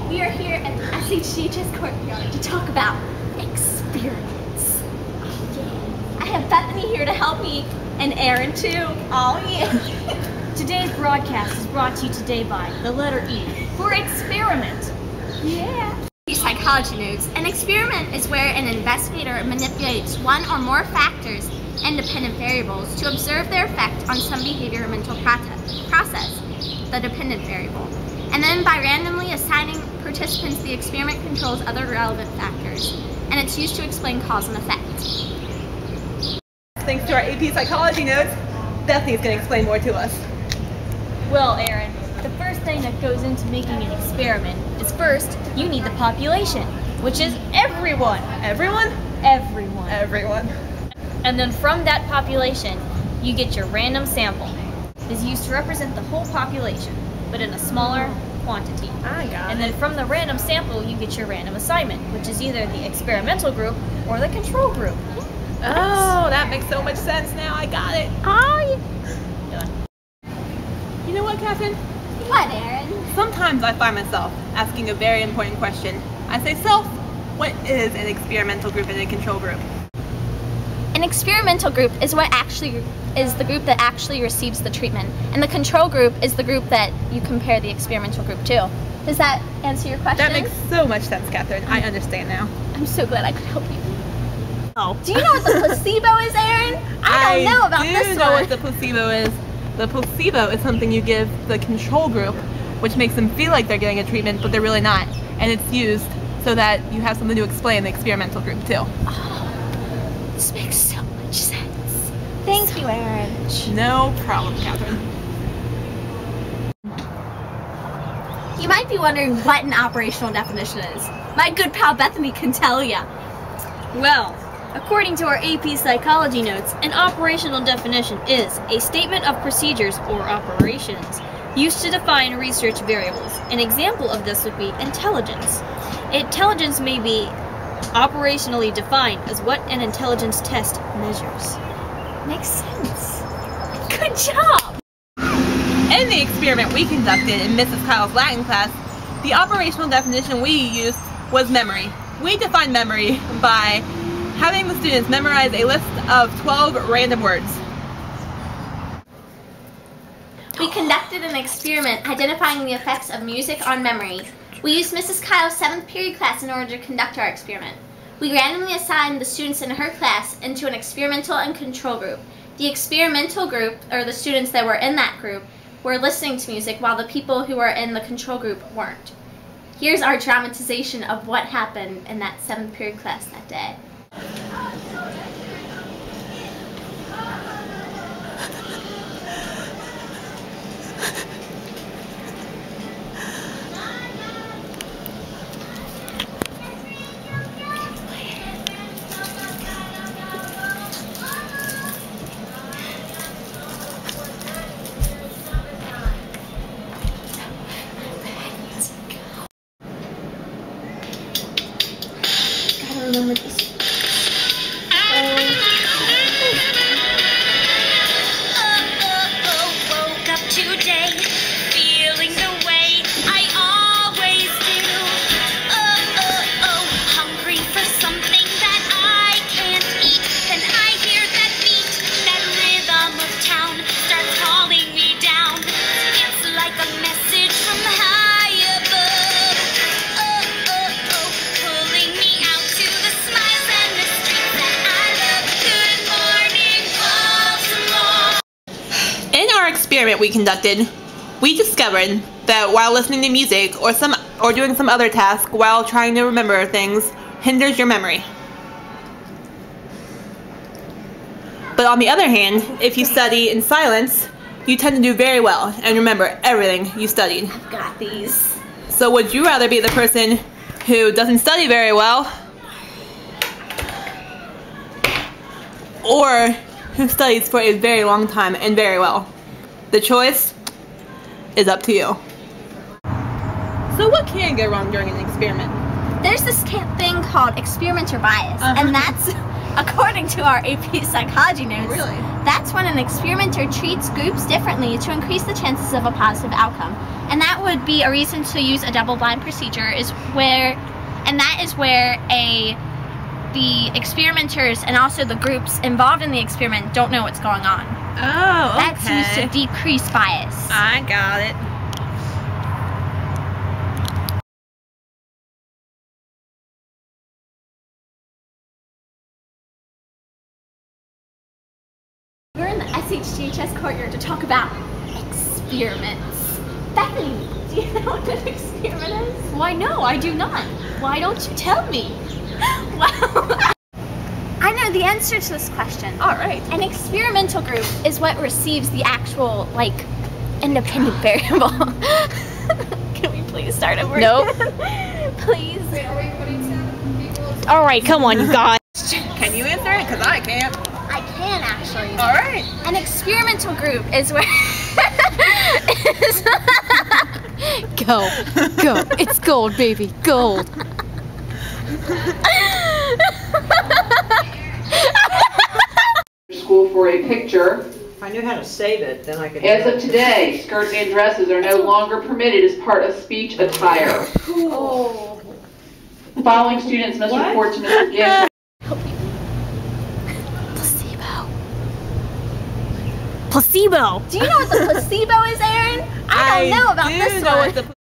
We are here at the SHHS courtyard to talk about experiments. Oh yeah. I have Bethany here to help me, and Aaron too. Oh yeah. Today's broadcast is brought to you today by the letter E for experiment. Yeah. Psychology notes. An experiment is where an investigator manipulates one or more factors, independent variables, to observe their effect on some behavior or mental process, the dependent variable. And then by randomly assigning participants, the experiment controls other relevant factors, and it's used to explain cause and effect. Thanks to our AP Psychology notes, Bethany's going to explain more to us. Well, Aaron, the first thing that goes into making an experiment is first, you need the population, which is everyone. Everyone? Everyone. Everyone. And then from that population, you get your random sample. It is used to represent the whole population, but in a smaller quantity. I got it. And then from the random sample, you get your random assignment, which is either the experimental group or the control group. Oh, that makes so much sense now. I got it. Oh Done. You know what, Catherine? What, Aaron? Sometimes I find myself asking a very important question. I say, Self, what is an experimental group and a control group? An experimental group is the group that actually receives the treatment, and the control group is the group that you compare the experimental group to. Does that answer your question? That makes so much sense, Catherine. I understand now. I'm so glad I could help you. Oh. Do you know what the placebo is, Aaron? I don't know about this I do know one. what the placebo is. The placebo is something you give the control group, which makes them feel like they're getting a treatment, but they're really not. And it's used so that you have something to explain the experimental group too. Oh, this makes so much sense. Thank you, Aaron. No problem, Catherine. You might be wondering what an operational definition is. My good pal Bethany can tell ya. Well, according to our AP Psychology notes, an operational definition is a statement of procedures or operations used to define research variables. An example of this would be intelligence. Intelligence may be operationally defined as what an intelligence test measures. Makes sense. Good job! In the experiment we conducted in Mrs. Kyle's Latin class, the operational definition we used was memory. We defined memory by having the students memorize a list of 12 random words. We conducted an experiment identifying the effects of music on memory. We used Mrs. Kyle's 7th period class in order to conduct our experiment. We randomly assigned the students in her class into an experimental and control group. The experimental group, or the students that were in that group, were listening to music while the people who were in the control group weren't. Here's our dramatization of what happened in that 7th period class that day. Gotta remember this. Woke up today, feeling the way I always do. Hungry for something that I can't eat. Then I hear that beat, that rhythm of town starts calling me down. It's like a message from high above. Pulling me out to the smiles and the streets that I love. Good morning, Baltimore. In our experiment we conducted, we discovered that while listening to music or doing some other task while trying to remember things hinders your memory. But on the other hand, if you study in silence, you tend to do very well and remember everything you studied. I've got these. So would you rather be the person who doesn't study very well, or who studies for a very long time and very well? The choice is up to you. So what can go wrong during an experiment? there's this thing called experimenter bias, and that's, according to our AP psychology notes, Really? that's when an experimenter treats groups differently to increase the chances of a positive outcome. And that would be a reason to use a double-blind procedure, and that is where the experimenters and also the groups involved in the experiment don't know what's going on. Oh, okay. That's used to decrease bias. I got it. We're in the SHGHS courtyard to talk about experiments. Bethany, do you know what an experiment is? Why no, I do not. Why don't you tell me? Well, I know the answer to this question. All right. An experimental group is what receives the actual, like, independent variable. Can we please start over? Nope. Please. All right, come on, you guys. Can you answer it? Because I can't. I can actually. All right. An experimental group is where Go, go. It's gold, baby, gold. School for a picture. If I knew how to save it, then I could. As of today, skirts and dresses are no longer permitted as part of speech attire. Oh. Following students must report to Mr. Gibbs. Placebo. Do you know what the placebo is, Aaron? I don't know about this one. What the